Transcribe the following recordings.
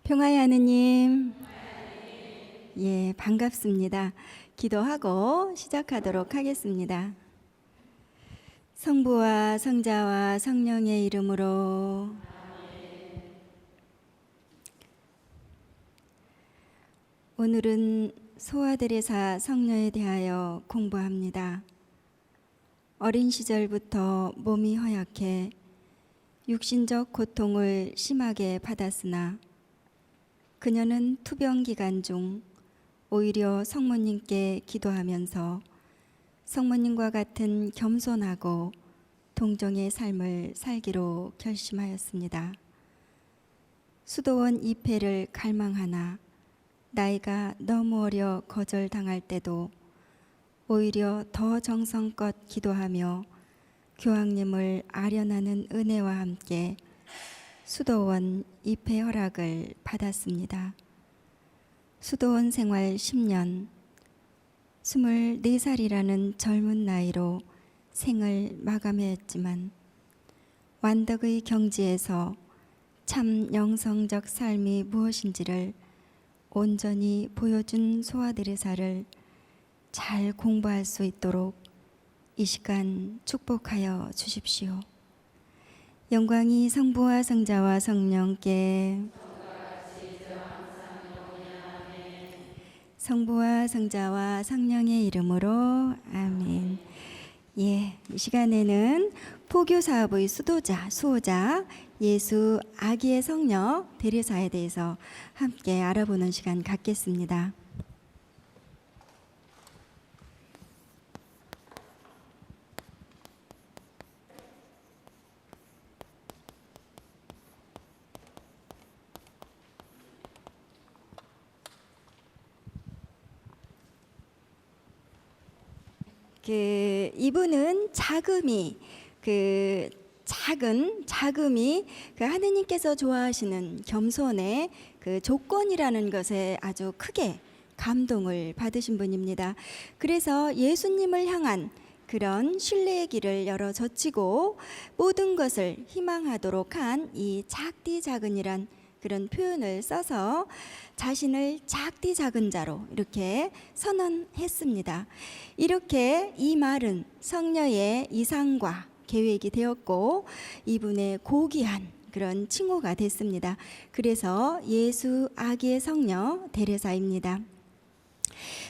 평화의 하느님, 예, 반갑습니다. 기도하고 시작하도록 하겠습니다. 성부와 성자와 성령의 이름으로. 오늘은 소아데레사 성녀에 대하여 공부합니다. 어린 시절부터 몸이 허약해 육신적 고통을 심하게 받았으나 그녀는 투병 기간 중 오히려 성모님께 기도하면서 성모님과 같은 겸손하고 동정의 삶을 살기로 결심하였습니다. 수도원 입회를 갈망하나 나이가 너무 어려 거절당할 때도 오히려 더 정성껏 기도하며 교황님을 아련하는 은혜와 함께 수도원 입회 허락을 받았습니다. 수도원 생활 10년, 24살이라는 젊은 나이로 생을 마감했지만 완덕의 경지에서 참 영성적 삶이 무엇인지를 온전히 보여준 소아데레사를 잘 공부할 수 있도록 이 시간 축복하여 주십시오. 영광이 성부와 성자와 성령께, 성부와 성자와 성령의 이름으로 아멘. 예, 이 시간에는 포교 사업의 수호자 예수 아기의 성녀 데레사에 대해서 함께 알아보는 시간 갖겠습니다. 이분은 자금이 하느님께서 좋아하시는 겸손의 조건이라는 것에 아주 크게 감동을 받으신 분입니다. 그래서 예수님을 향한 그런 신뢰의 길을 열어 젖히고 모든 것을 희망하도록 한 이 작디 작은이란 그런 표현을 써서 자신을 작디 작은 자로 이렇게 선언했습니다. 이렇게 이 말은 성녀의 이상과 계획이 되었고 이분의 고귀한 그런 칭호가 됐습니다. 그래서 예수 아기의 성녀 데레사입니다.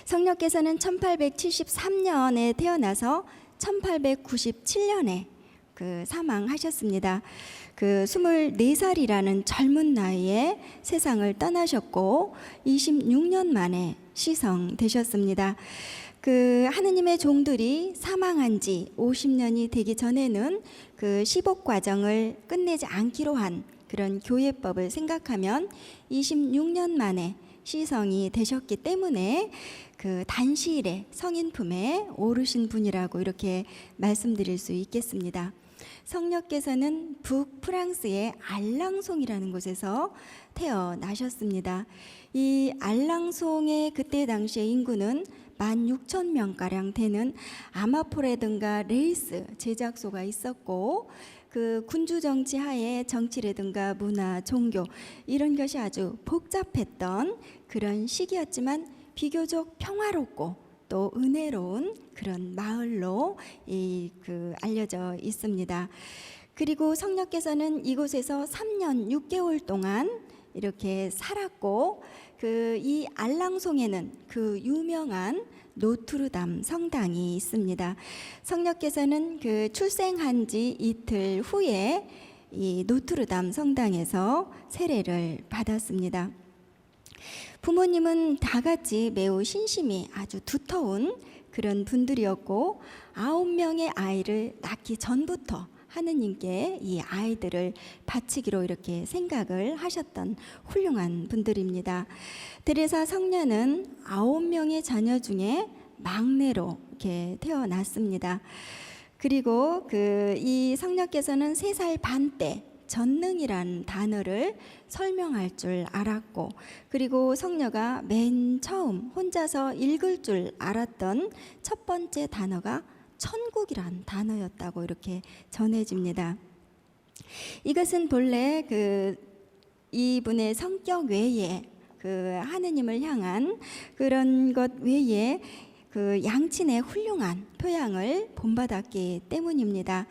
성녀께서는 1873년에 태어나서 1897년에 사망하셨습니다. 24살이라는 젊은 나이에 세상을 떠나셨고 26년 만에 시성되셨습니다. 하느님의 종들이 사망한 지 50년이 되기 전에는 시복 과정을 끝내지 않기로 한 그런 교회법을 생각하면 26년 만에 시성이 되셨기 때문에 단시일에 성인 품에 오르신 분이라고 이렇게 말씀드릴 수 있겠습니다. 성녀께서는 북프랑스의 알랑송이라는 곳에서 태어나셨습니다. 이 알랑송의 그때 당시의 인구는 16,000명가량 되는 아마포라든가 레이스 제작소가 있었고 군주 정치 하에 정치라든가 문화, 종교 이런 것이 아주 복잡했던 그런 시기였지만 비교적 평화롭고 또 은혜로운 그런 마을로 알려져 있습니다. 그리고 성녀께서는 이곳에서 3년 6개월 동안 이렇게 살았고 이 알랑송에는 유명한 노트르담 성당이 있습니다. 성녀께서는 출생한 지 이틀 후에 이 노트르담 성당에서 세례를 받았습니다. 부모님은 다 같이 매우 신심이 아주 두터운 그런 분들이었고 9명의 아이를 낳기 전부터 하느님께 이 아이들을 바치기로 이렇게 생각을 하셨던 훌륭한 분들입니다. 데레사 성녀는 9명의 자녀 중에 막내로 이렇게 태어났습니다. 그리고 이 성녀께서는 3살 반 때 전능이란 단어를 설명할 줄 알았고, 그리고 성녀가 맨 처음 혼자서 읽을 줄 알았던 첫 번째 단어가 천국이란 단어였다고 이렇게 전해집니다. 이것은 본래 이분의 성격 외에 하느님을 향한 그런 것 외에 양친의 훌륭한 표양을 본받았기 때문입니다.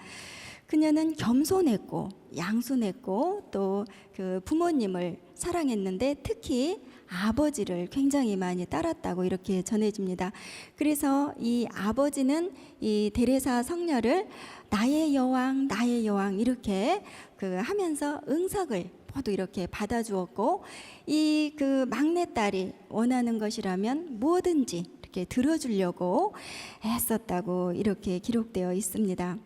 그녀는 겸손했고 양순했고 또 부모님을 사랑했는데 특히 아버지를 굉장히 많이 따랐다고 이렇게 전해집니다. 그래서 이 아버지는 이 데레사 성녀를 나의 여왕 나의 여왕 이렇게 하면서 응석을 모두 이렇게 받아주었고, 이 막내딸이 원하는 것이라면 뭐든지 이렇게 들어주려고 애썼다고 이렇게 기록되어 있습니다.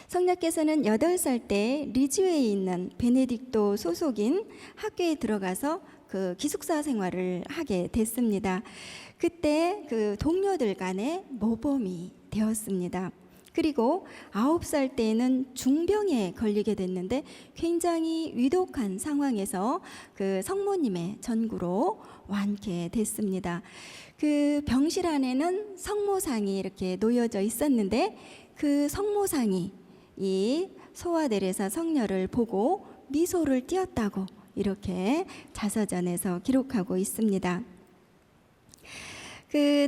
성녀께서는 8살 때 리즈웨에 있는 베네딕토 소속인 학교에 들어가서 기숙사 생활을 하게 됐습니다. 그때 동료들 간에 모범이 되었습니다. 그리고 9살 때에는 중병에 걸리게 됐는데 굉장히 위독한 상황에서 성모님의 전구로 완쾌됐습니다. 병실 안에는 성모상이 이렇게 놓여져 있었는데 그 성모상이 이 소아데레사 성녀를 보고 미소를 띄었다고 이렇게 자서전에서 기록하고 있습니다.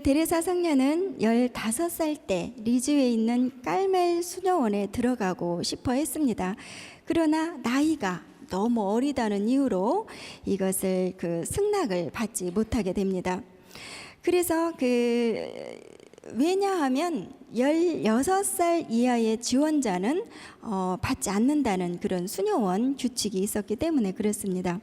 데레사 성녀는 15살 때 리즈에 있는 깔멜 수녀원에 들어가고 싶어 했습니다. 그러나 나이가 너무 어리다는 이유로 이것을 승낙을 받지 못하게 됩니다. 그래서 왜냐하면 16살 이하의 지원자는 받지 않는다는 그런 수녀원 규칙이 있었기 때문에 그렇습니다.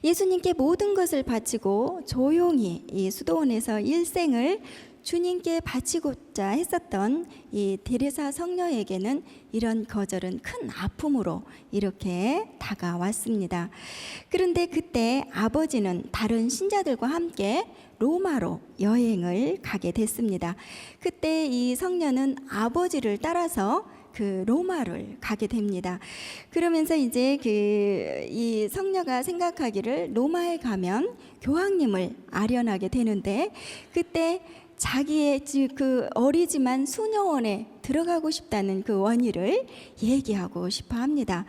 예수님께 모든 것을 바치고 조용히 이 수도원에서 일생을 주님께 바치고자 했었던 이 데레사 성녀에게는 이런 거절은 큰 아픔으로 이렇게 다가왔습니다. 그런데 그때 아버지는 다른 신자들과 함께 로마로 여행을 가게 됐습니다. 그때 이 성녀는 아버지를 따라서 로마를 가게 됩니다. 그러면서 이제 이 성녀가 생각하기를 로마에 가면 교황님을 아련하게 되는데, 그때 자기의 어리지만 수녀원에 들어가고 싶다는 원의를 얘기하고 싶어 합니다.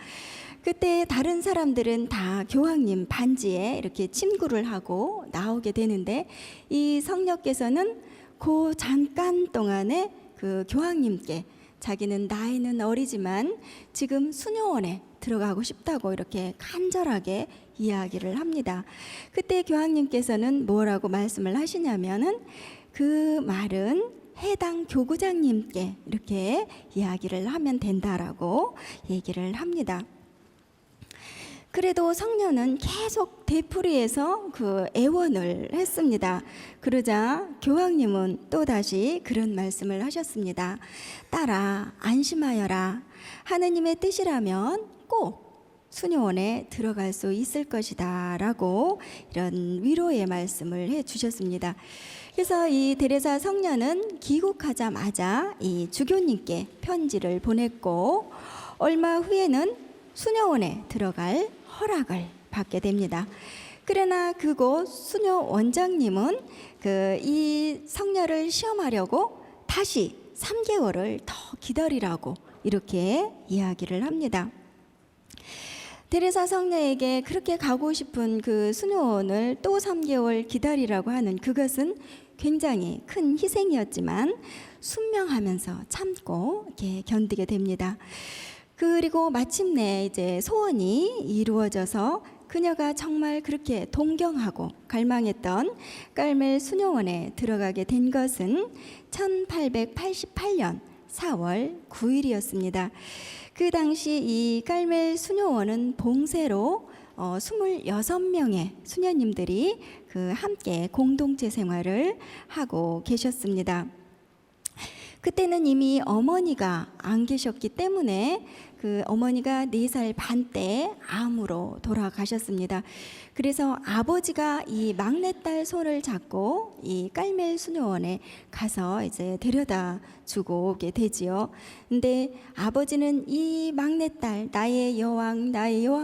그때 다른 사람들은 다 교황님 반지에 이렇게 침구를 하고 나오게 되는데, 이 성녀께서는 잠깐 동안에 교황님께 자기는 나이는 어리지만 지금 수녀원에 들어가고 싶다고 이렇게 간절하게 이야기를 합니다. 그때 교황님께서는 뭐라고 말씀을 하시냐면은 그 말은 해당 교구장님께 이렇게 이야기를 하면 된다라고 얘기를 합니다. 그래도 성녀는 계속 되풀이해서 애원을 했습니다. 그러자 교황님은 또다시 그런 말씀을 하셨습니다. 딸아, 안심하여라. 하느님의 뜻이라면 꼭 수녀원에 들어갈 수 있을 것이다 라고 이런 위로의 말씀을 해주셨습니다. 그래서 이 데레사 성녀는 귀국하자마자 이 주교님께 편지를 보냈고, 얼마 후에는 수녀원에 들어갈 허락을 받게 됩니다. 그러나 그곳 수녀 원장님은 이 성녀를 시험하려고 다시 3개월을 더 기다리라고 이렇게 이야기를 합니다. 데레사 성녀에게 그렇게 가고 싶은 수녀원을 또 3개월 기다리라고 하는 그것은 굉장히 큰 희생이었지만 순명하면서 참고 이렇게 견디게 됩니다. 그리고 마침내 이제 소원이 이루어져서 그녀가 정말 그렇게 동경하고 갈망했던 깔멜 수녀원에 들어가게 된 것은 1888년 4월 9일이었습니다. 그 당시 이 깔멜 수녀원은 봉쇄로 26명의 수녀님들이 함께 공동체 생활을 하고 계셨습니다. 그때는 이미 어머니가 안 계셨기 때문에 그 어머니가 4살 반 때 암으로 돌아가셨습니다. 그래서 아버지가 이 막내딸 손을 잡고 이 깔멜 수녀원에 가서 이제 데려다 주고 오게 되지요. 근데 아버지는 이 막내딸 나의 여왕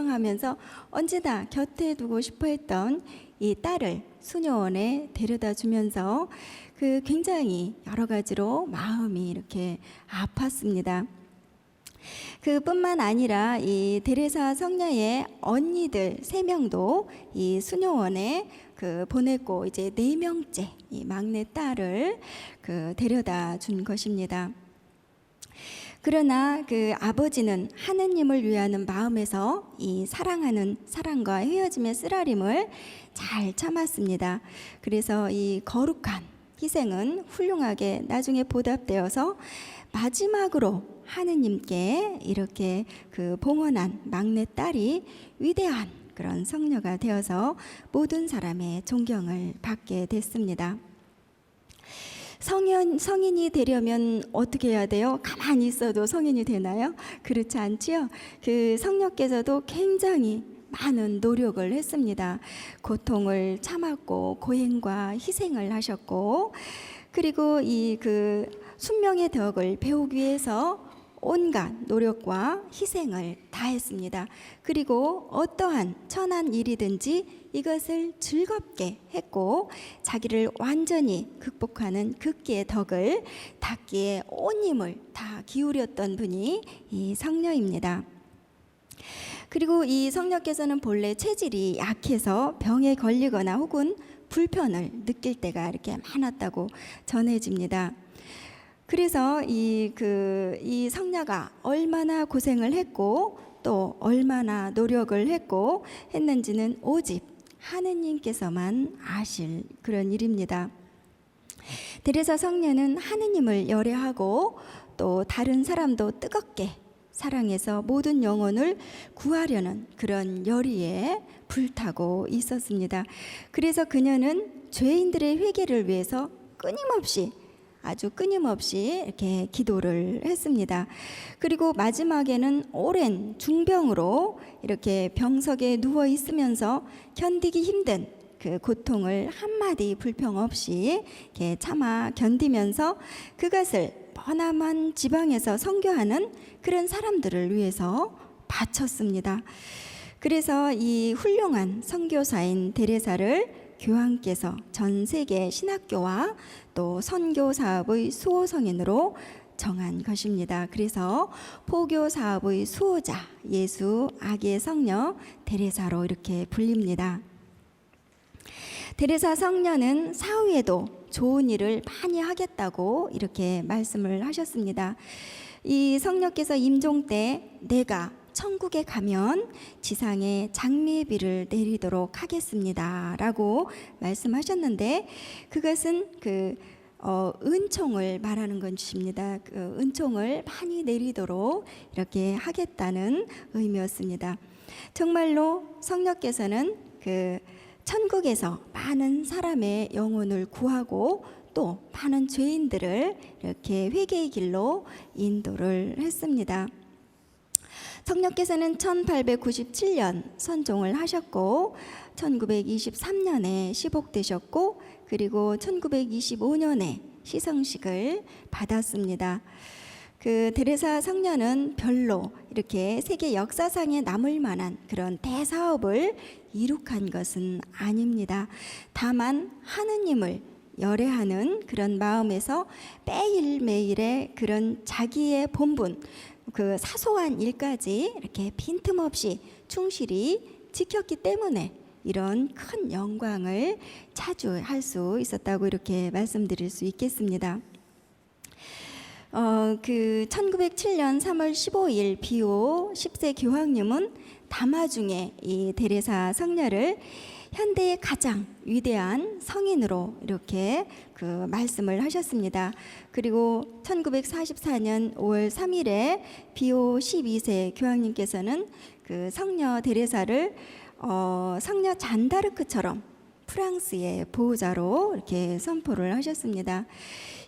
하면서 언제나 곁에 두고 싶어 했던 이 딸을 수녀원에 데려다 주면서 그 굉장히 여러 가지로 마음이 이렇게 아팠습니다. 그뿐만 아니라 이 데레사 성녀의 언니들 3명도 이 수녀원에 보냈고 이제 4명째 이 막내 딸을 데려다 준 것입니다. 그러나 그 아버지는 하느님을 위하는 마음에서 이 사랑하는 사랑과 헤어짐의 쓰라림을 잘 참았습니다. 그래서 이 거룩한 희생은 훌륭하게 나중에 보답되어서 마지막으로 하느님께 이렇게 봉헌한 막내 딸이 위대한 그런 성녀가 되어서 모든 사람의 존경을 받게 됐습니다. 성인이 되려면 어떻게 해야 돼요? 가만히 있어도 성인이 되나요? 그렇지 않지요? 그 성녀께서도 굉장히 많은 노력을 했습니다. 고통을 참았고 고행과 희생을 하셨고, 그리고 이 순명의 덕을 배우기 위해서 온갖 노력과 희생을 다했습니다. 그리고 어떠한 천한 일이든지 이것을 즐겁게 했고 자기를 완전히 극복하는 극기의 덕을 닦기에 온 힘을 다 기울였던 분이 이 성녀입니다. 그리고 이 성녀께서는 본래 체질이 약해서 병에 걸리거나 혹은 불편을 느낄 때가 이렇게 많았다고 전해집니다. 그래서 이 성녀가 얼마나 고생을 했고 또 얼마나 노력을 했고 했는지는 오직 하느님께서만 아실 그런 일입니다. 데레사 성녀는 하느님을 열애하고 또 다른 사람도 뜨겁게 사랑해서 모든 영혼을 구하려는 그런 열의에 불타고 있었습니다. 그래서 그녀는 죄인들의 회개를 위해서 아주 끊임없이 이렇게 기도를 했습니다. 그리고 마지막에는 오랜 중병으로 이렇게 병석에 누워 있으면서 견디기 힘든 그 고통을 한마디 불평 없이 이렇게 참아 견디면서 그것을 머나먼 지방에서 선교하는 그런 사람들을 위해서 바쳤습니다. 그래서 이 훌륭한 선교사인 데레사를 교황께서 전 세계 신학교와 또 선교 사업의 수호 성인으로 정한 것입니다. 그래서 포교 사업의 수호자 예수 아기의 성녀 데레사로 이렇게 불립니다. 데레사 성녀는 사후에도 좋은 일을 많이 하겠다고 이렇게 말씀을 하셨습니다. 이 성녀께서 임종 때 내가 천국에 가면 지상에 장미비를 내리도록 하겠습니다 라고 말씀하셨는데 그것은 은총을 말하는 것입니다. 은총을 많이 내리도록 이렇게 하겠다는 의미였습니다. 정말로 성녀께서는 천국에서 많은 사람의 영혼을 구하고 또 많은 죄인들을 이렇게 회개의 길로 인도를 했습니다. 성녀께서는 1897년 선종을 하셨고 1923년에 시복되셨고 그리고 1925년에 시성식을 받았습니다. 데레사 성녀는 별로 이렇게 세계 역사상에 남을 만한 그런 대사업을 이룩한 것은 아닙니다. 다만 하느님을 열애하는 그런 마음에서 매일매일의 그런 자기의 본분 사소한 일까지 이렇게 빈틈없이 충실히 지켰기 때문에 이런 큰 영광을 차지할 수 있었다고 이렇게 말씀드릴 수 있겠습니다. 1907년 3월 15일 비오 10세 교황님은 담화 중에 이 데레사 성녀를 현대의 가장 위대한 성인으로 이렇게 말씀을 하셨습니다. 그리고 1944년 5월 3일에 비오 12세 교황님께서는 성녀 데레사를 성녀 잔다르크처럼 프랑스의 보호자로 이렇게 선포를 하셨습니다.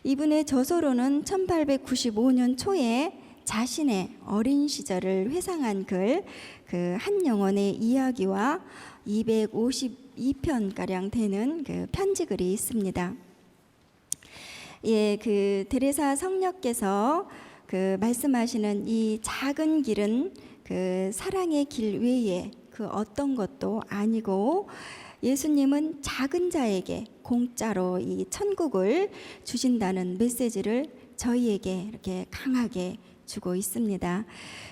이분의 저서로는 1895년 초에 자신의 어린 시절을 회상한 글, 그 한 영혼의 이야기와 252편가량 되는 그 편지글이 있습니다. 예, 그 데레사 성녀께서 그 말씀하시는 이 작은 길은 그 사랑의 길 외에 그 어떤 것도 아니고, 예수님은 작은 자에게 공짜로 이 천국을 주신다는 메시지를 저희에게 이렇게 강하게 주고 있습니다.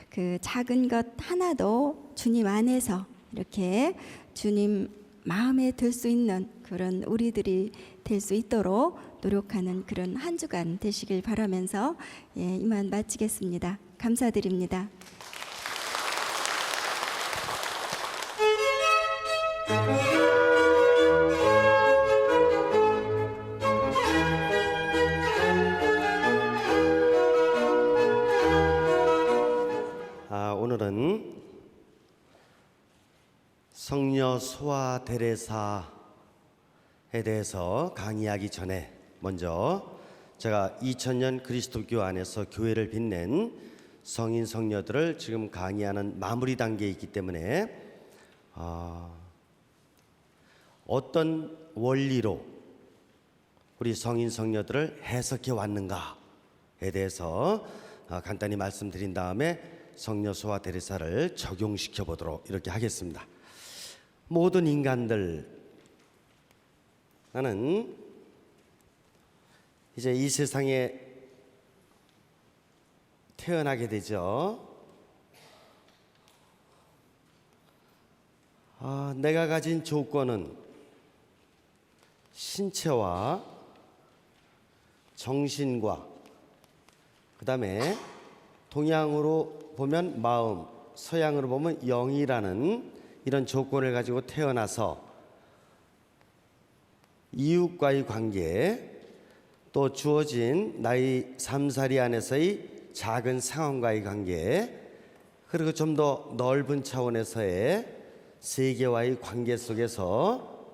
그 작은 것 하나도 주님 안에서 이렇게 주님 마음에 들 수 있는 그런 우리들이 될 수 있도록 노력하는 그런 한 주간 되시길 바라면서 이만 마치겠습니다. 감사드립니다. 오늘은 성녀 소아 데레사에 대해서 강의하기 전에 먼저 제가 2000년 그리스도교 안에서 교회를 빛낸 성인 성녀들을 지금 강의하는 마무리 단계에 있기 때문에 어떤 원리로 우리 성인 성녀들을 해석해 왔는가에 대해서 간단히 말씀드린 다음에 성녀 소아 데레사를 적용시켜 보도록 이렇게 하겠습니다. 모든 인간들, 나는 이제 이 세상에 태어나게 되죠. 내가 가진 조건은 신체와 정신과 그 다음에 동양으로 보면 마음, 서양으로 보면 영이라는 이런 조건을 가지고 태어나서 이웃과의 관계, 또 주어진 나이 3살이 안에서의 작은 상황과의 관계, 그리고 좀 더 넓은 차원에서의 세계와의 관계 속에서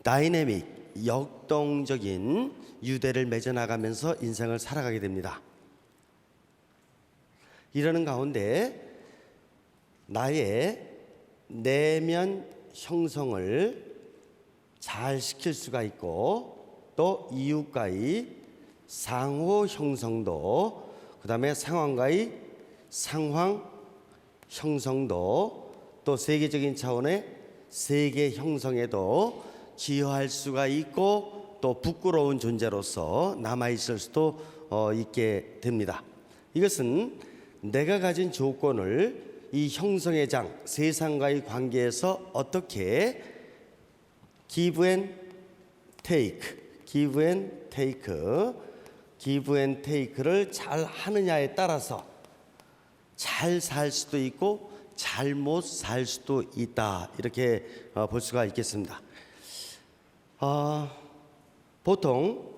다이내믹, 역동적인 유대를 맺어나가면서 인생을 살아가게 됩니다. 이러는 가운데 나의 내면 형성을 잘 시킬 수가 있고, 또 이웃과의 상호 형성도, 그 다음에 상황과의 상황 형성도, 또 세계적인 차원의 세계 형성에도 기여할 수가 있고, 또 부끄러운 존재로서 남아있을 수도 있게 됩니다. 이것은 내가 가진 조건을 이 형성의 장, 세상과의 관계에서 어떻게 give and take를 잘 하느냐에 따라서 잘 살 수도 있고 잘못 살 수도 있다, 이렇게 볼 수가 있겠습니다. 보통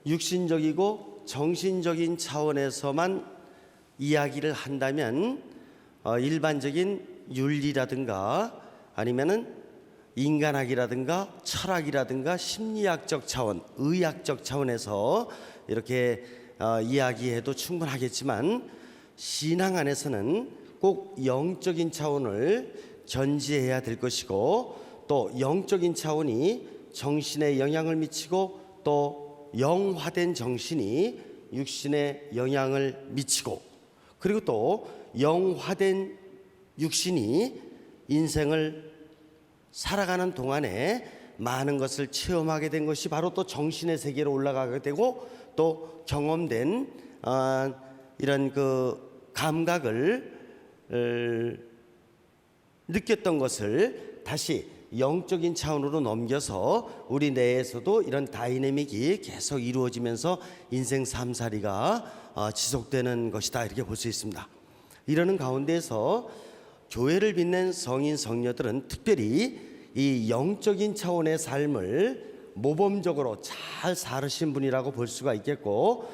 육신적이고 정신적인 차원에서만 이야기를 한다면 일반적인 윤리라든가 아니면은 인간학이라든가 철학이라든가 심리학적 차원, 의학적 차원에서 이렇게 이야기해도 충분하겠지만, 신앙 안에서는 꼭 영적인 차원을 견지해야 될 것이고, 또 영적인 차원이 정신에 영향을 미치고, 또 영화된 정신이 육신에 영향을 미치고, 그리고 또 영화된 육신이 인생을 살아가는 동안에 많은 것을 체험하게 된 것이 바로 또 정신의 세계로 올라가게 되고, 또 경험된 이런 그 감각을 느꼈던 것을 다시 영적인 차원으로 넘겨서 우리 내에서도 이런 다이내믹이 계속 이루어지면서 인생 삶살이가 지속되는 것이다, 이렇게 볼 수 있습니다. 이러는 가운데서 교회를 빛낸 성인 성녀들은 특별히 이 영적인 차원의 삶을 모범적으로 잘 살으신 분이라고 볼 수가 있겠고,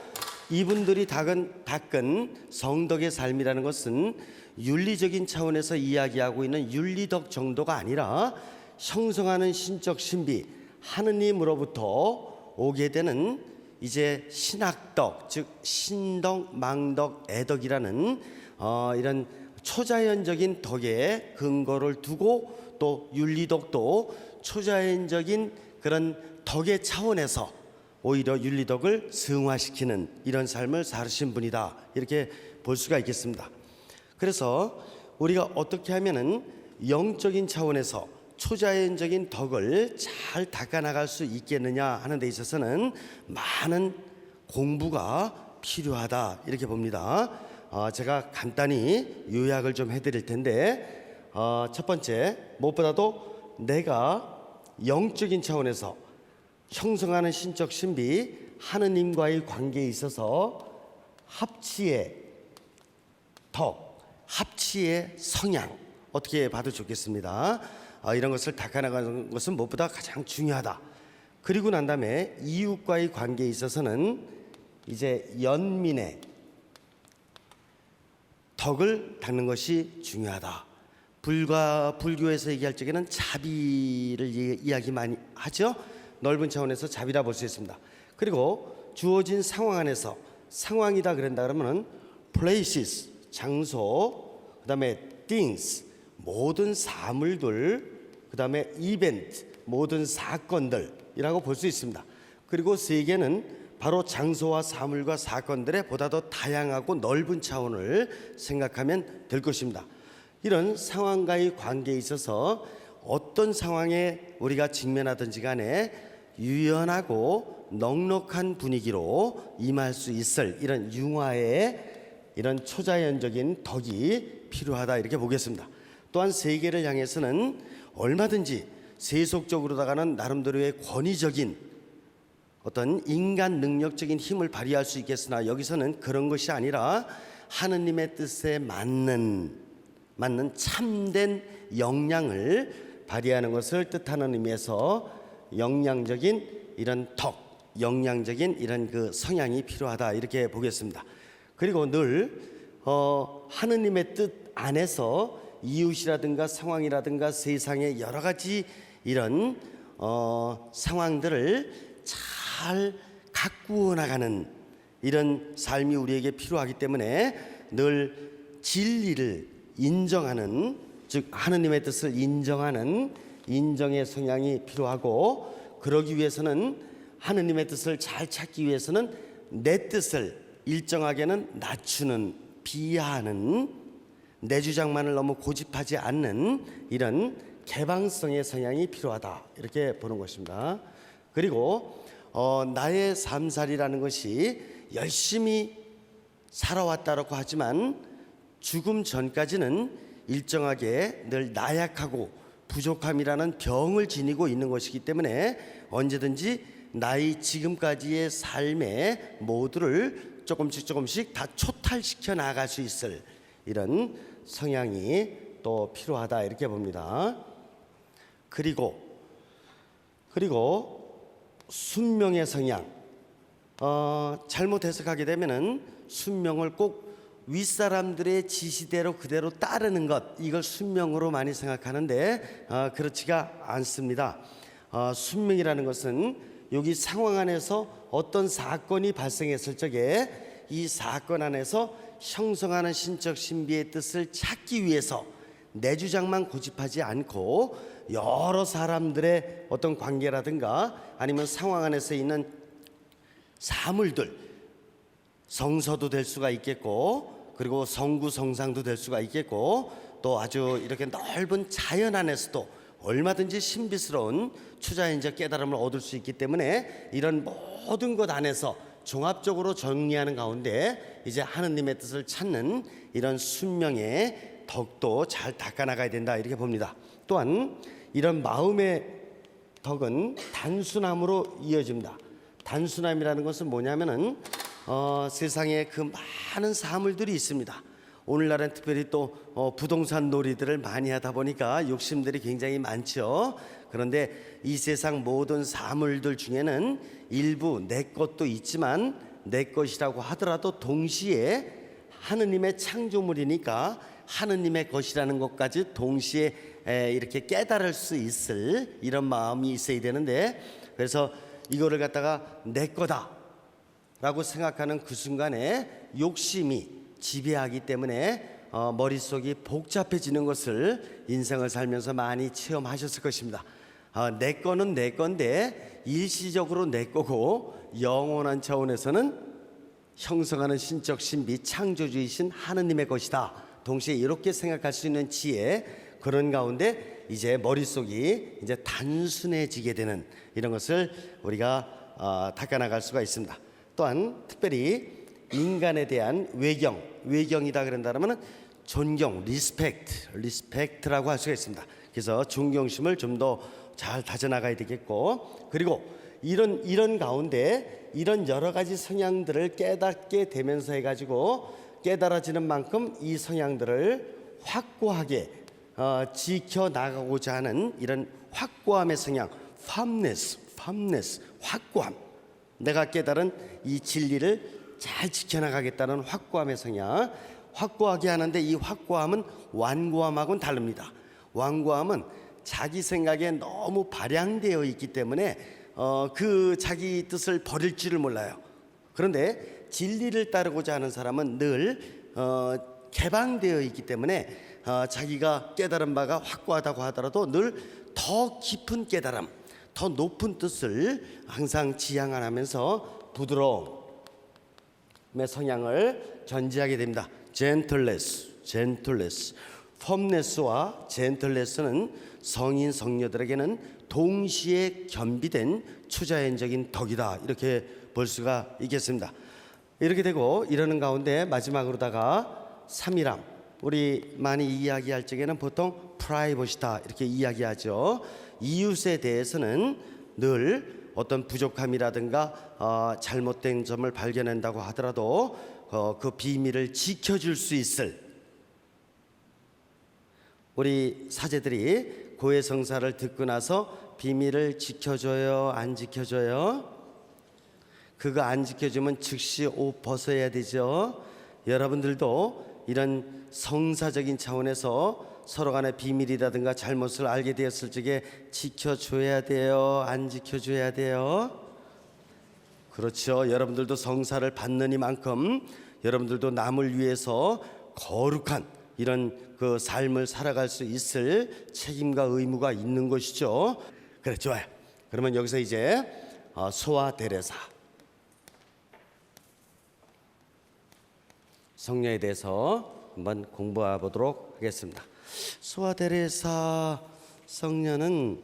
이분들이 닦은 성덕의 삶이라는 것은 윤리적인 차원에서 이야기하고 있는 윤리덕 정도가 아니라 형성하는 신적 신비 하느님으로부터 오게 되는 이제 신학덕, 즉 신덕, 망덕, 애덕이라는 이런 초자연적인 덕에 근거를 두고 또 윤리덕도 초자연적인 그런 덕의 차원에서 오히려 윤리덕을 승화시키는 이런 삶을 살으신 분이다, 이렇게 볼 수가 있겠습니다. 그래서 우리가 어떻게 하면은 영적인 차원에서 초자연적인 덕을 잘 닦아나갈 수 있겠느냐 하는 데 있어서는 많은 공부가 필요하다, 이렇게 봅니다. 제가 간단히 요약을 좀 해드릴 텐데, 첫 번째, 무엇보다도 내가 영적인 차원에서 형성하는 신적 신비 하느님과의 관계에 있어서 합치의 덕, 합치의 성향, 어떻게 봐도 좋겠습니다. 이런 것을 닦아나가는 것은 무엇보다 가장 중요하다. 그리고 난 다음에 이웃과의 관계에 있어서는 이제 연민의 덕을 닦는 것이 중요하다. 불교에서 얘기할 적에는 자비를 이야기 많이 하죠. 넓은 차원에서 자비라 볼 수 있습니다. 그리고 주어진 상황 안에서 상황이다 그런다 그러면은 places, 장소, 그다음에 things, 모든 사물들, 그다음에 event, 모든 사건들이라고 볼 수 있습니다. 그리고 세계는 바로 장소와 사물과 사건들의 보다 더 다양하고 넓은 차원을 생각하면 될 것입니다. 이런 상황과의 관계에 있어서 어떤 상황에 우리가 직면하든지 간에 유연하고 넉넉한 분위기로 임할 수 있을 이런 융화의 이런 초자연적인 덕이 필요하다, 이렇게 보겠습니다. 또한 세계를 향해서는 얼마든지 세속적으로다가는 나름대로의 권위적인 어떤 인간 능력적인 힘을 발휘할 수 있겠으나, 여기서는 그런 것이 아니라 하느님의 뜻에 맞는 참된 역량을 발휘하는 것을 뜻하는 의미에서 역량적인 이런 덕, 역량적인 이런 그 성향이 필요하다, 이렇게 보겠습니다. 그리고 늘 하느님의 뜻 안에서 이웃이라든가 상황이라든가 세상의 여러 가지 이런 상황들을 잘 가꾸어 나가는 이런 삶이 우리에게 필요하기 때문에 늘 진리를 인정하는, 즉 하느님의 뜻을 인정하는 인정의 성향이 필요하고, 그러기 위해서는 하느님의 뜻을 잘 찾기 위해서는 내 뜻을 일정하게는 낮추는, 비하하는, 내 주장만을 너무 고집하지 않는 이런 개방성의 성향이 필요하다, 이렇게 보는 것입니다. 그리고 나의 삶살이라는 것이 열심히 살아왔다라고 하지만 죽음 전까지는 일정하게 늘 나약하고 부족함이라는 병을 지니고 있는 것이기 때문에 언제든지 나의 지금까지의 삶의 모두를 조금씩 다 초탈시켜 나갈 수 있을 이런 성향이 또 필요하다, 이렇게 봅니다. 그리고 순명의 성향, 잘못 해석하게 되면은 순명을 꼭 윗사람들의 지시대로 그대로 따르는 것, 이걸 순명으로 많이 생각하는데 그렇지가 않습니다. 순명이라는 것은 여기 상황 안에서 어떤 사건이 발생했을 적에 이 사건 안에서 형성하는 신적 신비의 뜻을 찾기 위해서 내 주장만 고집하지 않고 여러 사람들의 어떤 관계라든가 아니면 상황 안에서 있는 사물들, 성서도 될 수가 있겠고, 그리고 성구 성상도 될 수가 있겠고, 또 아주 이렇게 넓은 자연 안에서도 얼마든지 신비스러운 초자연적 깨달음을 얻을 수 있기 때문에 이런 모든 것 안에서 종합적으로 정리하는 가운데 이제 하느님의 뜻을 찾는 이런 순명의 덕도 잘 닦아나가야 된다, 이렇게 봅니다. 또한 이런 마음의 덕은 단순함으로 이어집니다. 단순함이라는 것은 뭐냐면은 세상에 그 많은 사물들이 있습니다. 오늘날은 특별히 또 부동산 놀이들을 많이 하다 보니까 욕심들이 굉장히 많죠. 그런데 이 세상 모든 사물들 중에는 일부 내 것도 있지만 내 것이라고 하더라도 동시에 하느님의 창조물이니까 하느님의 것이라는 것까지 동시에 이렇게 깨달을 수 있을 이런 마음이 있어야 되는데, 그래서 이거를 갖다가 내 거다라고 생각하는 그 순간에 욕심이 지배하기 때문에 머릿속이 복잡해지는 것을 인생을 살면서 많이 체험하셨을 것입니다. 내 거는 내 건데 일시적으로 내 거고, 영원한 차원에서는 형성하는 신적 신비 창조주이신 하느님의 것이다. 동시에 이렇게 생각할 수 있는 지혜, 그런 가운데 이제 머릿속이 이제 단순해지게 되는 이런 것을 우리가 닦아나갈 수가 있습니다. 또한 특별히 인간에 대한 외경이다 그런다면 존경, 리스펙트라고 할 수가 있습니다. 그래서 존경심을 좀 더 잘 다져나가야 되겠고, 그리고 이런 가운데 이런 여러 가지 성향들을 깨닫게 되면서 해가지고 깨달아지는 만큼 이 성향들을 확고하게 지켜나가고자 하는 이런 확고함의 성향, firmness, 확고함. 내가 깨달은 이 진리를 잘 지켜나가겠다는 확고함의 성향, 확고하게 하는데 이 확고함은 완고함하고는 다릅니다. 완고함은 자기 생각에 너무 발양되어 있기 때문에 그 자기 뜻을 버릴 줄을 몰라요. 그런데 진리를 따르고자 하는 사람은 늘 개방되어 있기 때문에 자기가 깨달은 바가 확고하다고 하더라도 늘 더 깊은 깨달음, 더 높은 뜻을 항상 지향하면서 부드러움의 성향을 전지하게 됩니다. 젠틀레스, 펌네스와 젠틀레스는 성인 성녀들에게는 동시에 겸비된 초자연적인 덕이다, 이렇게 볼 수가 있겠습니다. 이렇게 되고 이러는 가운데 마지막으로다가 삼일함, 우리 많이 이야기할 적에는 보통 프라이버시다 이렇게 이야기하죠. 이웃에 대해서는 늘 어떤 부족함이라든가 잘못된 점을 발견한다고 하더라도 그 비밀을 지켜줄 수 있을, 우리 사제들이 고해성사를 듣고 나서 비밀을 지켜줘요, 안 지켜줘요? 그거 안 지켜주면 즉시 옷 벗어야 되죠. 여러분들도 이런 성사적인 차원에서 서로 간의 비밀이라든가 잘못을 알게 되었을 적에 지켜줘야 돼요, 안 지켜줘야 돼요? 그렇죠. 여러분들도 성사를 받는 이만큼 여러분들도 남을 위해서 거룩한 이런 그 삶을 살아갈 수 있을 책임과 의무가 있는 것이죠. 그래, 좋아요. 그러면 여기서 이제 소아 데레사 성녀에 대해서 한번 공부해 보도록 하겠습니다. 소아 데레사 성녀는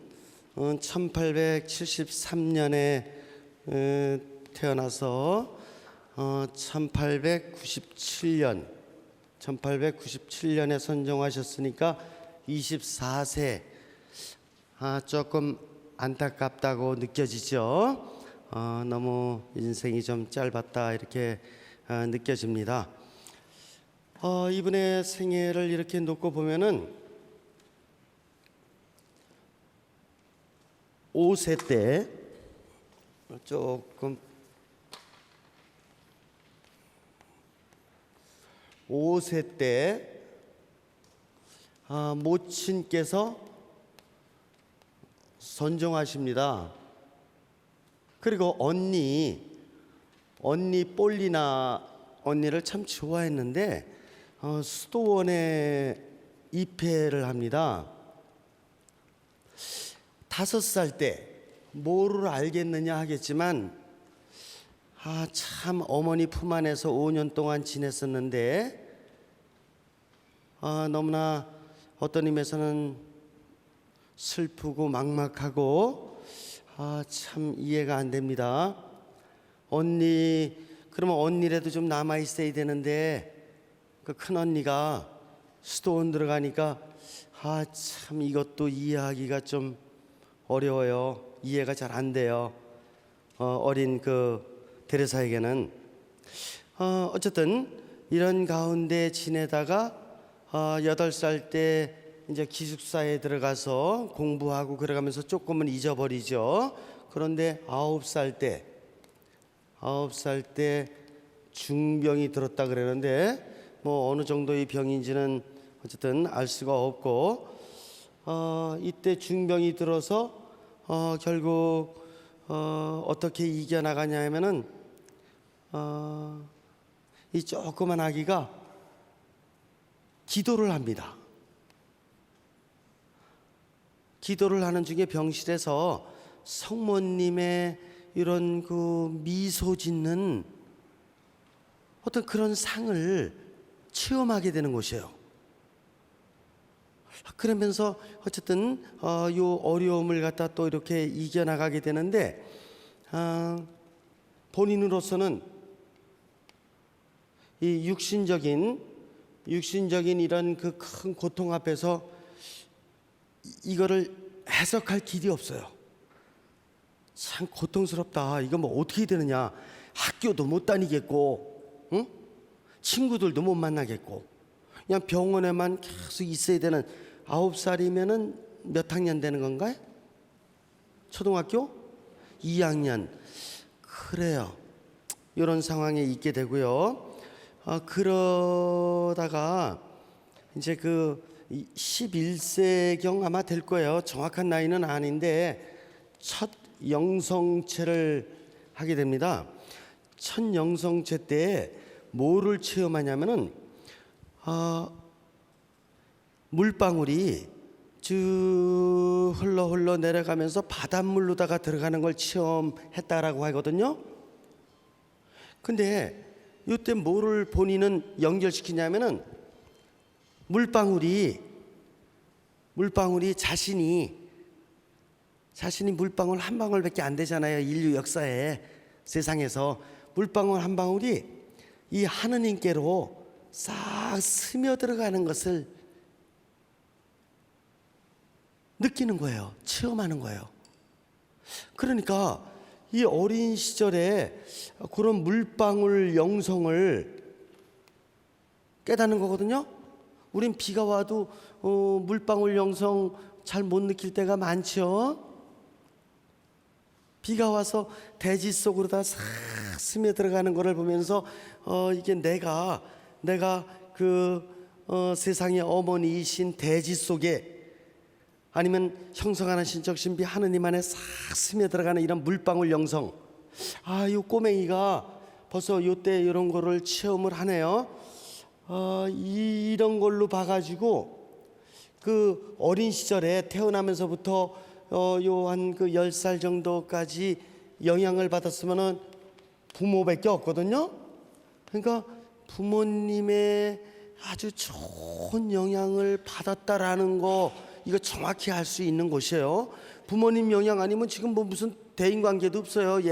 1873년에 태어나서 1897년에 선정하셨으니까 24세. 조금 안타깝다고 느껴지죠. 너무 인생이 좀 짧았다 이렇게 느껴집니다. 이분의 생애를 이렇게 놓고 보면은 5세 때 조금 5세 때 모친께서 선정하십니다. 그리고 언니 폴리나 언니를 참 좋아했는데 수도원에 입회를 합니다. 5살 때 뭐를 알겠느냐 하겠지만 참 어머니 품 안에서 5년 동안 지냈었는데 너무나 어떤 의미에서는 슬프고 막막하고 참 이해가 안 됩니다. 그러면 언니라도 좀 남아 있어야 되는데 그 큰언니가 수도원 들어가니까 참 이것도 이해하기가 좀 어려워요. 이해가 잘 안 돼요. 어린 그 데레사에게는 어쨌든 이런 가운데 지내다가 8살 때 이제 기숙사에 들어가서 공부하고 그래가면서 조금은 잊어버리죠. 그런데 9살 때 중병이 들었다 그러는데 뭐 어느 정도의 병인지는 어쨌든 알 수가 없고 이때 중병이 들어서 결국 어떻게 이겨나가냐 하면은 이 조그만 아기가 기도를 합니다. 기도를 하는 중에 병실에서 성모님의 이런 그 미소 짓는 어떤 그런 상을 체험하게 되는 곳이에요. 그러면서 어쨌든 요 어려움을 갖다 또 이렇게 이겨나가게 되는데 본인으로서는 이 육신적인 이런 그 큰 고통 앞에서 이거를 해석할 길이 없어요. 참 고통스럽다. 이거 뭐 어떻게 되느냐. 학교도 못 다니겠고, 응? 친구들도 못 만나겠고, 그냥 병원에만 계속 있어야 되는 9살이면은 몇 학년 되는 건가요? 초등학교 2학년. 그래요. 이런 상황에 있게 되고요. 그러다가 이제 그 11세경 아마 될 거예요. 정확한 나이는 아닌데 첫 영성체를 하게 됩니다. 첫 영성체 때 뭐를 체험하냐면은 물방울이 쭉 흘러 내려가면서 바닷물로다가 들어가는 걸 체험했다라고 하거든요. 근데 이때 뭐를 본인은 연결시키냐면은 물방울이 자신이 물방울 한 방울밖에 안 되잖아요. 인류 역사에 세상에서 물방울 한 방울이 이 하느님께로 싹 스며들어가는 것을 느끼는 거예요. 체험하는 거예요. 그러니까 이 어린 시절에 그런 물방울 영성을 깨닫는 거거든요. 우린 비가 와도 물방울 영성 잘 못 느낄 때가 많죠. 비가 와서 대지 속으로 다 싹 스며들어가는 거를 보면서 이게 내가 그 세상의 어머니이신 대지 속에 아니면 형성하는 신적 신비 하느님 안에 싹 스며들어가는 이런 물방울 영성. 이 꼬맹이가 벌써 요때 이런 거를 체험을 하네요. 이런 걸로 봐가지고 그 어린 시절에 태어나면서부터 요 한 그 10살 정도까지 영향을 받았으면은 부모밖에 없거든요. 그러니까 부모님의 아주 좋은 영향을 받았다라는 거 이거 정확히 알 수 있는 곳이에요. 부모님 영향 아니면 지금 뭐 무슨 대인관계도 없어요.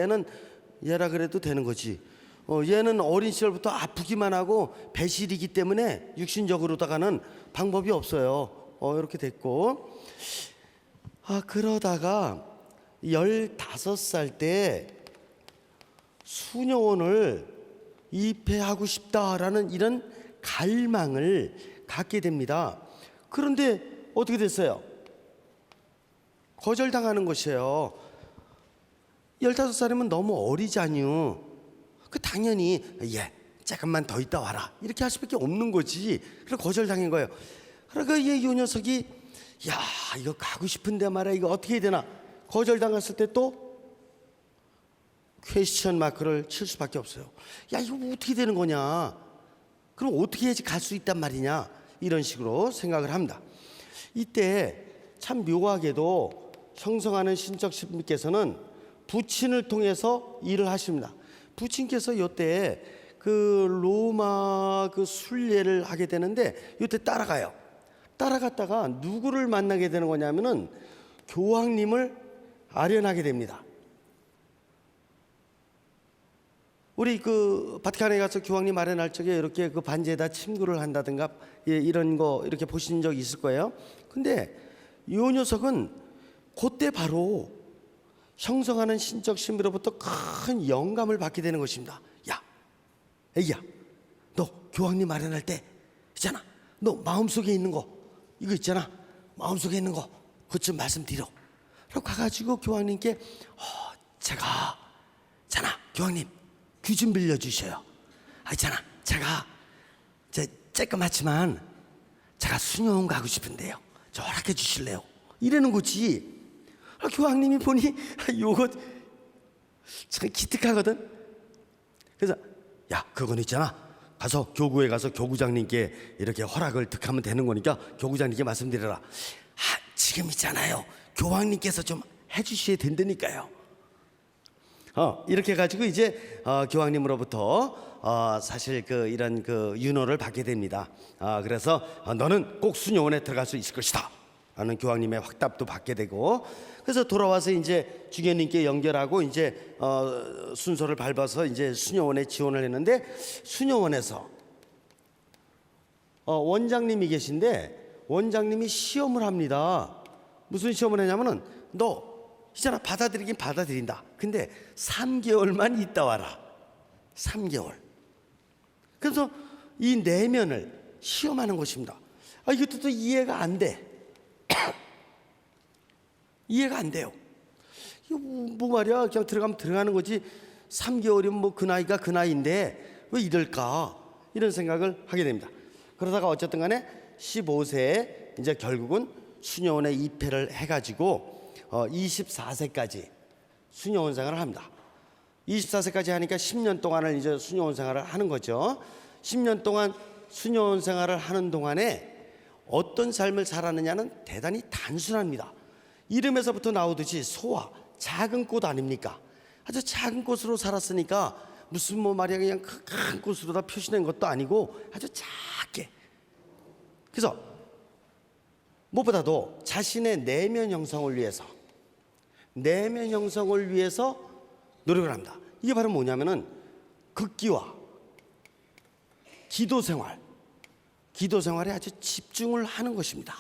얘라 그래도 되는 거지. 얘는 어린 시절부터 아프기만 하고 배실이기 때문에 육신적으로다가는 방법이 없어요. 이렇게 됐고 그러다가 15살 때 수녀원을 입회하고 싶다라는 이런 갈망을 갖게 됩니다. 그런데 어떻게 됐어요? 거절당하는 것이에요. 15살이면 너무 어리잖요. 당연히 조금만 더 있다 와라 이렇게 할 수밖에 없는 거지. 그래서 거절당한 거예요. 그러니까 이 녀석이 이거 가고 싶은데 말이야 이거 어떻게 해야 되나. 거절당했을 때 또 퀘스천 마크를 칠 수밖에 없어요. 이거 어떻게 되는 거냐. 그럼 어떻게 해야지 갈 수 있단 말이냐. 이런 식으로 생각을 합니다. 이때 참 묘하게도 형성하는 신적 신비께서는 부친을 통해서 일을 하십니다. 부친께서 이때 그 로마 그 순례를 하게 되는데 이때 따라가요. 따라갔다가 누구를 만나게 되는 거냐면은 교황님을 아련하게 됩니다. 우리 그 바티칸에 가서 교황님 아련할 적에 이렇게 그 반지에다 침구를 한다든가 이런 거 이렇게 보신 적 있을 거예요. 근데 이 녀석은 그때 바로 형성하는 신적 신비로부터 큰 영감을 받게 되는 것입니다. 애기야, 너 교황님 아련할 때 있잖아. 너 마음속에 있는 거 이거 있잖아. 마음속에 있는 거 그것 좀 말씀드려. 그러고 가가지고 교황님께 제가 교황님 귀 좀 빌려주셔요. 있잖아. 제가 쬐끄맣지만 제가 수녀원 가고 싶은데요. 저 허락해 주실래요? 이러는 거지. 교황님이 보니 요거 참 기특하거든. 그래서 야, 그건 있잖아, 가서 교구에 가서 교구장님께 이렇게 허락을 득하면 되는 거니까 교구장님께 말씀드려라. 지금 있잖아요, 교황님께서 좀 해주셔야 된다니까요. 이렇게 해가지고 이제 교황님으로부터 사실 이런 윤호를 받게 됩니다. 그래서 너는 꼭 수녀원에 들어갈 수 있을 것이다 라는 교황님의 확답도 받게 되고, 그래서 돌아와서 이제 주교님께 연결하고 이제 순서를 밟아서 이제 수녀원에 지원을 했는데, 수녀원에서 원장님이 계신데 원장님이 시험을 합니다. 무슨 시험을 했냐면은, 너 있잖아, 받아들이긴 받아들인다. 근데 3개월만 있다 와라. 3개월. 그래서 이 내면을 시험하는 것입니다. 이것도 또 이해가 안 돼. 이해가 안 돼요. 이거 뭐 말이야, 그냥 들어가면 들어가는 거지. 3개월이면 뭐 그 나이가 그 나이인데 왜 이럴까, 이런 생각을 하게 됩니다. 그러다가 어쨌든 간에 15세에 이제 결국은 수녀원에 입회를 해가지고 24세까지 수녀원 생활을 합니다. 24세까지 하니까 10년 동안을 이제 수녀원 생활을 하는 거죠. 10년 동안 수녀원 생활을 하는 동안에 어떤 삶을 살았느냐는 대단히 단순합니다. 이름에서부터 나오듯이 소와 작은 꽃 아닙니까? 아주 작은 꽃으로 살았으니까 무슨 뭐 말이야, 그냥 큰 꽃으로 다 표시된 것도 아니고 아주 작게. 그래서 무엇보다도 자신의 내면 형성을 위해서 노력을 합니다. 이게 바로 뭐냐면은 극기와 기도 생활에 아주 집중을 하는 것입니다.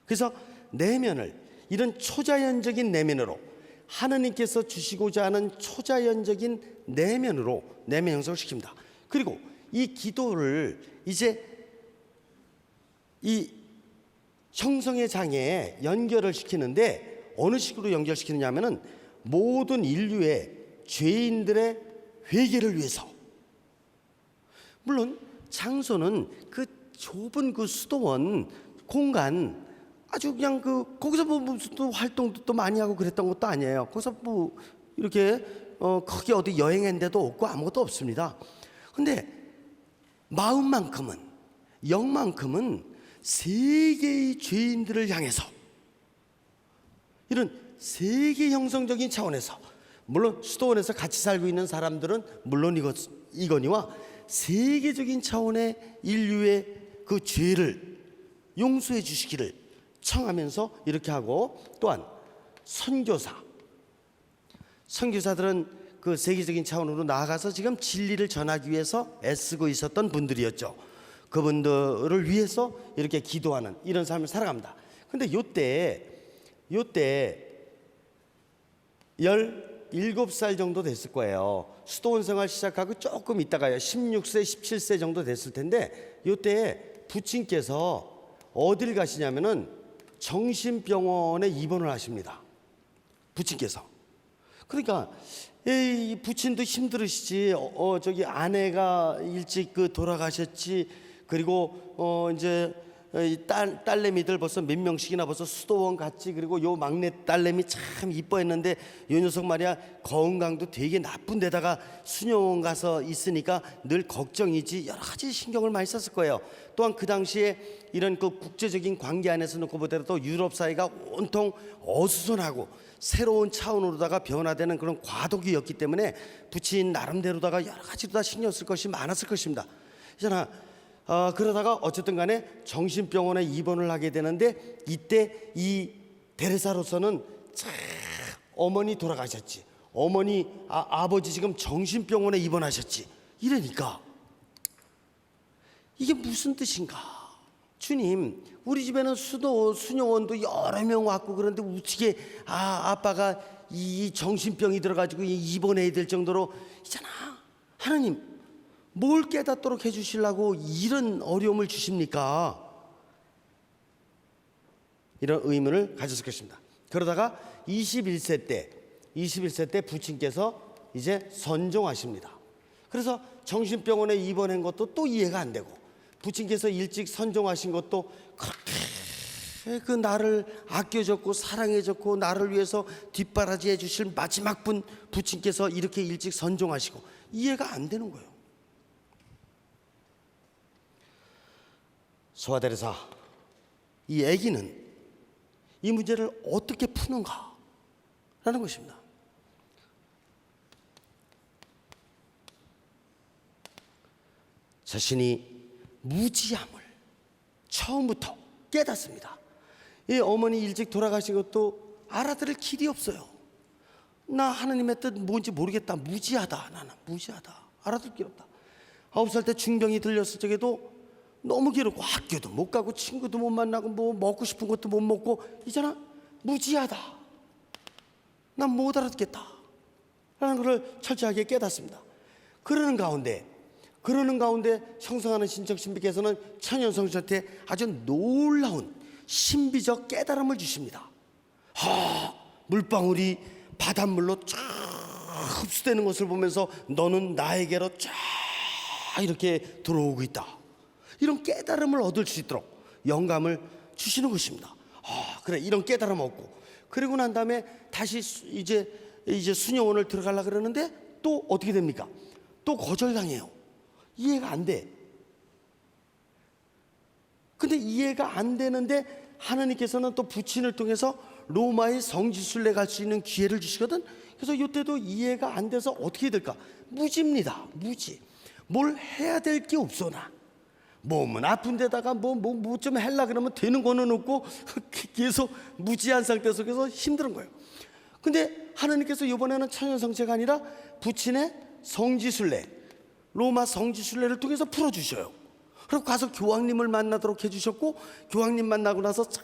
그래서 내면을, 이런 초자연적인 내면으로, 하느님께서 주시고자 하는 초자연적인 내면으로 내면 형성을 시킵니다. 그리고 이 기도를 이제 이 형성의 장애에 연결을 시키는데, 어느 식으로 연결시키느냐 하면은 모든 인류의 죄인들의 회개를 위해서. 물론 장소는 그 좁은 그 수도원 공간, 아주 그냥 거기서 뭐 무슨 또 활동도 또 많이 하고 그랬던 것도 아니에요. 거기서 뭐 이렇게 크게 어디 여행한 데도 없고 아무것도 없습니다. 근데 마음만큼은, 영만큼은 세계의 죄인들을 향해서, 이런 세계 형성적인 차원에서, 물론 수도원에서 같이 살고 있는 사람들은 물론 이거니와 세계적인 차원의 인류의 그 죄를 용서해 주시기를 청하면서 이렇게 하고, 또한 선교사들은 그 세계적인 차원으로 나아가서 지금 진리를 전하기 위해서 애쓰고 있었던 분들이었죠. 그분들을 위해서 이렇게 기도하는 이런 삶을 살아갑니다. 근데 요때 17살 정도 됐을 거예요. 수도원 생활 시작하고 조금 있다가요, 16세, 17세 정도 됐을 텐데, 요때 부친께서 어딜 가시냐면은 정신병원에 입원을 하십니다. 부친께서. 그러니까 이 부친도 힘들으시지. 저기 아내가 일찍 돌아가셨지. 그리고 이제 이 딸내미들 벌써 몇 명씩이나 벌써 수도원 갔지. 그리고 요 막내 딸내미 참 이뻐했는데 요 녀석 말이야, 건강도 되게 나쁜 데다가 수녀원 가서 있으니까 늘 걱정이지. 여러 가지 신경을 많이 썼을 거예요. 또한 그 당시에 이런 그 국제적인 관계 안에서 놓고 보더라도 유럽 사회가 온통 어수선하고 새로운 차원으로다가 변화되는 그런 과도기였기 때문에 부친 나름대로다가 여러 가지로 다 신경 쓸 것이 많았을 것입니다. 있잖아. 그러다가 어쨌든 간에 정신병원에 입원을 하게 되는데, 이때 이 데레사로서는 참 어머니 돌아가셨지, 어머니 아버지 지금 정신병원에 입원하셨지, 이러니까 이게 무슨 뜻인가. 주님, 우리 집에는 수녀원도 여러 명 왔고 그런데 어떻게 아빠가 이 정신병이 들어가지고 입원해야 될 정도로 있잖아. 하나님, 뭘 깨닫도록 해주시려고 이런 어려움을 주십니까? 이런 의문을 가졌을 것입니다. 그러다가 21세 때 부친께서 이제 선종하십니다. 그래서 정신병원에 입원한 것도 또 이해가 안 되고, 부친께서 일찍 선종하신 것도 그렇게 그 나를 아껴줬고 사랑해줬고 나를 위해서 뒷바라지 해주실 마지막 분 부친께서 이렇게 일찍 선종하시고 이해가 안 되는 거예요. 소아테레사, 이 아기는 이 문제를 어떻게 푸는가 라는 것입니다. 자신이 무지함을 처음부터 깨닫습니다. 이 어머니 일찍 돌아가신 것도 알아들을 길이 없어요. 나 하나님의 뜻 뭔지 모르겠다. 무지하다. 나는 무지하다. 알아들 길 없다. 9살 때 중병이 들렸을 적에도 너무 괴롭고 학교도 못 가고 친구도 못 만나고 뭐 먹고 싶은 것도 못 먹고 이제는 무지하다. 난 못 알아듣겠다. 라는 것을 철저하게 깨닫습니다. 그러는 가운데 형성하는 신적 신비께서는 천연성신한테 아주 놀라운 신비적 깨달음을 주십니다. 물방울이 바닷물로 쫙 흡수되는 것을 보면서 너는 나에게로 쫙 이렇게 들어오고 있다. 이런 깨달음을 얻을 수 있도록 영감을 주시는 것입니다. 그래, 이런 깨달음 얻고 그리고 난 다음에 다시 이제 수녀원을 들어가려고 그러는데 또 어떻게 됩니까? 또 거절당해요. 이해가 안 돼. 근데 이해가 안 되는데 하나님께서는 또 부친을 통해서 로마의 성지순례 갈 수 있는 기회를 주시거든. 그래서 이때도 이해가 안 돼서 어떻게 될까? 무지입니다. 무지. 뭘 해야 될 게 없어나. 몸은 아픈 데다가 뭐 좀 하려 그러면 되는 거는 없고 계속 무지한 상태 속에서 힘든 거예요. 근데 하나님께서 이번에는 천연성체가 아니라 부친의 성지순례, 로마 성지순례를 통해서 풀어주셔요. 그리고 가서 교황님을 만나도록 해주셨고, 교황님 만나고 나서 쫙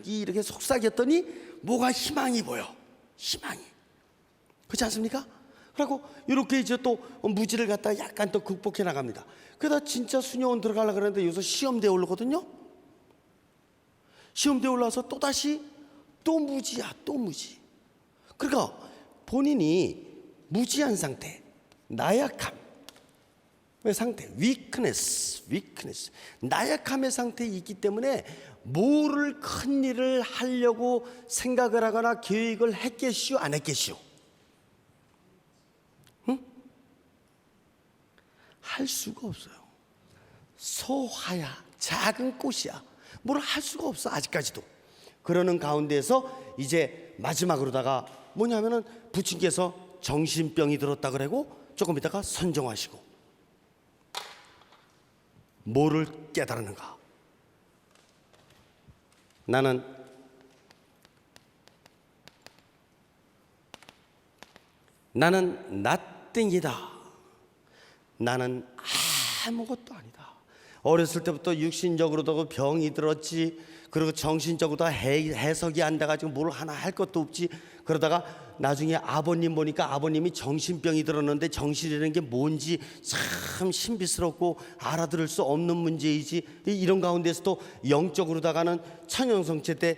이렇게 속삭였더니 뭐가 희망이 보여. 희망이. 그렇지 않습니까? 그리고 이렇게 이제 또 무지를 갖다 약간 또 극복해 나갑니다. 그러다 진짜 수녀원 들어가려고 그러는데 여기서 시험대에 올라거든요. 시험대에 올라와서 또다시 또 무지야, 또 무지. 그러니까 본인이 무지한 상태, 나약함, 왜 상태? weakness. 나약함의 상태에 있기 때문에 뭐를 큰 일을 하려고 생각을 하거나 계획을 했겠시오, 안 했겠시오? 응? 할 수가 없어요. 소화야, 작은 꽃이야. 뭘 할 수가 없어, 아직까지도. 그러는 가운데에서 이제 마지막으로다가 뭐냐면은 부친께서 정신병이 들었다 그러고 조금 있다가 선종하시고. 뭐를 깨달았는가? 나는 nothing이다. 나는 아무것도 아니다. 어렸을 때부터 육신적으로도 병이 들었지, 그리고 정신적으로도 해석이 안 돼가지고 뭘 하나 할 것도 없지. 그러다가 나중에 아버님 보니까 아버님이 정신병이 들었는데 정신이라는 게 뭔지 참 신비스럽고 알아들을 수 없는 문제이지. 이런 가운데서도 영적으로다가는 천연성체 때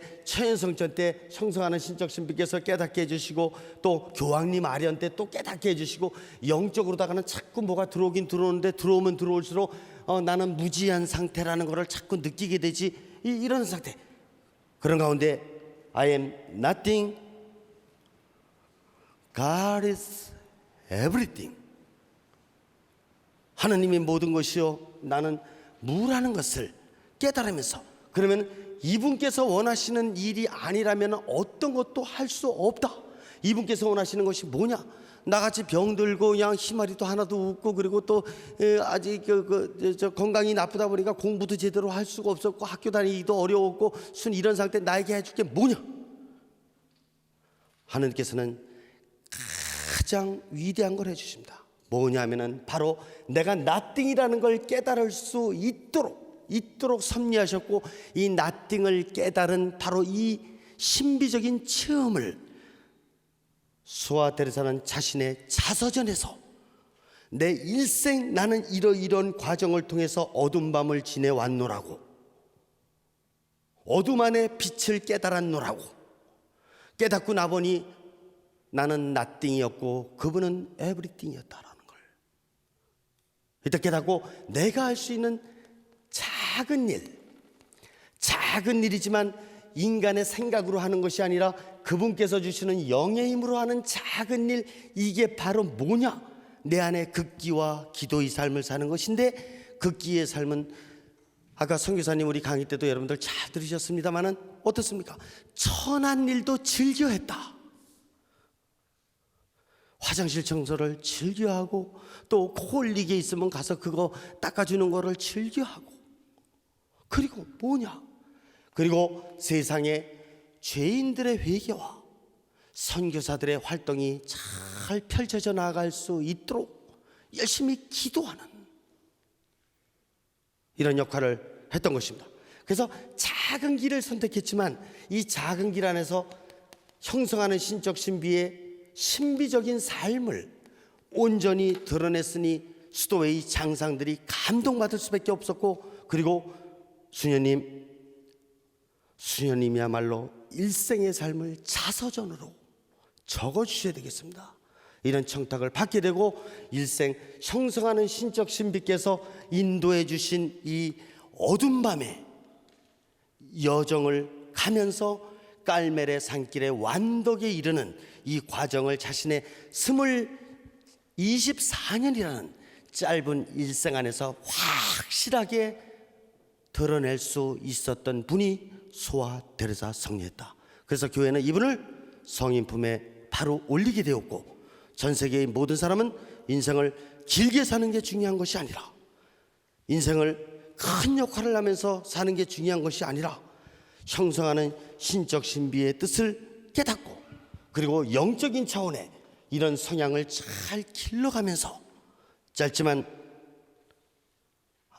형성하는 신적 신비께서 깨닫게 해주시고, 또 교황님 아련 때 또 깨닫게 해주시고, 영적으로다가는 자꾸 뭐가 들어오긴 들어오는데 들어오면 들어올수록 나는 무지한 상태라는 것을 자꾸 느끼게 되지. 이런 상태. 그런 가운데 I am nothing, God is everything. 하나님이 모든 것이요 나는 무라는 것을 깨달으면서, 그러면 이분께서 원하시는 일이 아니라면 어떤 것도 할 수 없다. 이분께서 원하시는 것이 뭐냐? 나같이 병들고 그냥 희마리도 하나도 없고, 그리고 또 아직 건강이 나쁘다 보니까 공부도 제대로 할 수가 없었고 학교 다니기도 어려웠고 이런 상태, 나에게 해줄 게 뭐냐? 하나님께서는 가장 위대한 걸 해주십니다. 뭐냐면은 바로 내가 nothing이라는 걸 깨달을 수 있도록 섭리하셨고, 이 nothing을 깨달은 바로 이 신비적인 체험을 수아 테레사는 자신의 자서전에서 내 일생 나는 이런 과정을 통해서 어두운 밤을 지내왔노라고, 어둠 안에 빛을 깨달았노라고, 깨닫고 나보니 나는 nothing이었고 그분은 everything이었다라는 걸 이때 깨닫고, 내가 할 수 있는 작은 일이지만 인간의 생각으로 하는 것이 아니라 그분께서 주시는 영의 힘으로 하는 작은 일, 이게 바로 뭐냐? 내 안에 극기와 기도의 삶을 사는 것인데, 극기의 삶은 아까 선교사님 우리 강의 때도 여러분들 잘 들으셨습니다마는 어떻습니까? 천한 일도 즐겨했다. 화장실 청소를 즐겨하고, 또 코 흘리게 있으면 가서 그거 닦아주는 거를 즐겨하고, 그리고 뭐냐? 그리고 세상에 죄인들의 회개와 선교사들의 활동이 잘 펼쳐져 나갈 수 있도록 열심히 기도하는 이런 역할을 했던 것입니다. 그래서 작은 길을 선택했지만 이 작은 길 안에서 형성하는 신적 신비의 신비적인 삶을 온전히 드러냈으니 수도회의 장상들이 감동받을 수밖에 없었고, 그리고 수녀님이야말로 일생의 삶을 자서전으로 적어주셔야 되겠습니다. 이런 청탁을 받게 되고 일생 형성하는 신적 신비께서 인도해 주신 이 어둠 밤의 여정을 가면서 깔멜의 산길의 완덕에 이르는 이 과정을 자신의 24년이라는 짧은 일생 안에서 확실하게 드러낼 수 있었던 분이 소아 데레사 성녀였다. 그래서 교회는 이분을 성인 품에 바로 올리게 되었고, 전 세계의 모든 사람은 인생을 길게 사는 게 중요한 것이 아니라, 인생을 큰 역할을 하면서 사는 게 중요한 것이 아니라, 형성하는 신적 신비의 뜻을 깨닫고, 그리고 영적인 차원의 이런 성향을 잘 길러가면서 짧지만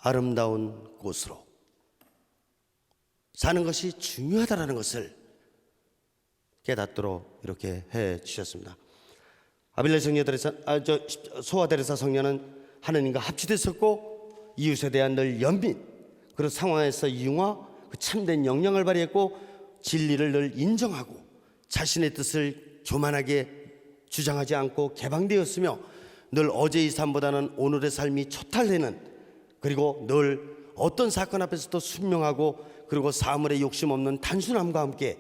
아름다운 곳으로 사는 것이 중요하다는 것을 깨닫도록 이렇게 해 주셨습니다. 아빌레 성녀 데레사, 소아 데레사 성녀는 하느님과 합치됐었고, 이웃에 대한 늘 연민, 그리고 상황에서 융화, 그 참된 역량을 발휘했고, 진리를 늘 인정하고 자신의 뜻을 교만하게 주장하지 않고 개방되었으며, 늘 어제의 삶보다는 오늘의 삶이 초탈되는, 그리고 늘 어떤 사건 앞에서도 순명하고, 그리고 사물에 욕심 없는 단순함과 함께,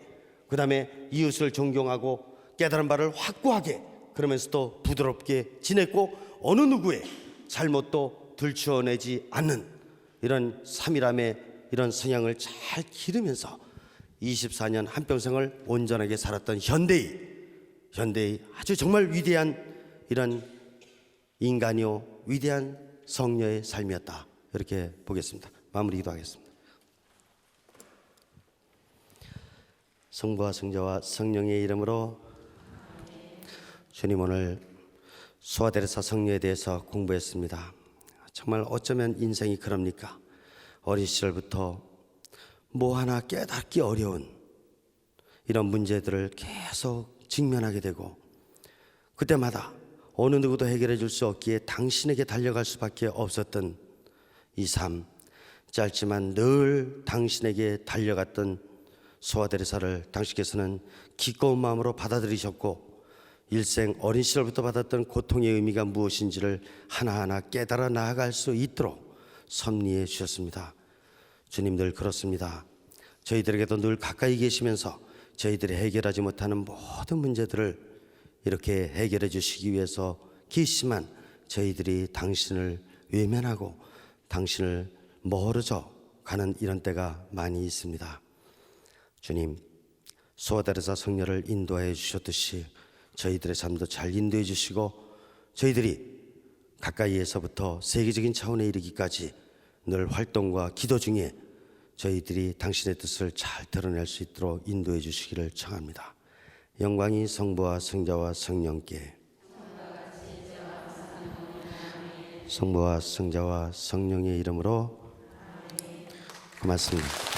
그 다음에 이웃을 존경하고 깨달은 바를 확고하게, 그러면서도 부드럽게 지냈고, 어느 누구의 잘못도 들추어내지 않는 이런 삼일함의 이런 성향을 잘 기르면서 24년 한평생을 온전하게 살았던 현대의 아주 정말 위대한 이런 인간이요 위대한 성녀의 삶이었다, 이렇게 보겠습니다. 마무리 기도하겠습니다. 성부와 성자와 성령의 이름으로, 주님, 오늘 소아 데레사 성녀에 대해서 공부했습니다. 정말 어쩌면 인생이 그럽니까? 어린 시절부터 뭐 하나 깨닫기 어려운 이런 문제들을 계속 직면하게 되고, 그때마다 어느 누구도 해결해 줄 수 없기에 당신에게 달려갈 수밖에 없었던 이 삶, 짧지만 늘 당신에게 달려갔던 소아 데레사를 당신께서는 기꺼운 마음으로 받아들이셨고, 일생 어린 시절부터 받았던 고통의 의미가 무엇인지를 하나하나 깨달아 나아갈 수 있도록 섭리해 주셨습니다. 주님, 늘 그렇습니다. 저희들에게도 늘 가까이 계시면서 저희들이 해결하지 못하는 모든 문제들을 이렇게 해결해 주시기 위해서 계시지만, 저희들이 당신을 외면하고 당신을 멀어져 가는 이런 때가 많이 있습니다. 주님, 소아 데레사 성녀를 인도해 주셨듯이 저희들의 삶도 잘 인도해 주시고, 저희들이 가까이에서부터 세계적인 차원에 이르기까지 늘 활동과 기도 중에 저희들이 당신의 뜻을 잘 드러낼 수 있도록 인도해 주시기를 청합니다. 영광이 성부와 성자와 성령께, 성부와 성자와 성령의 이름으로 고맙습니다.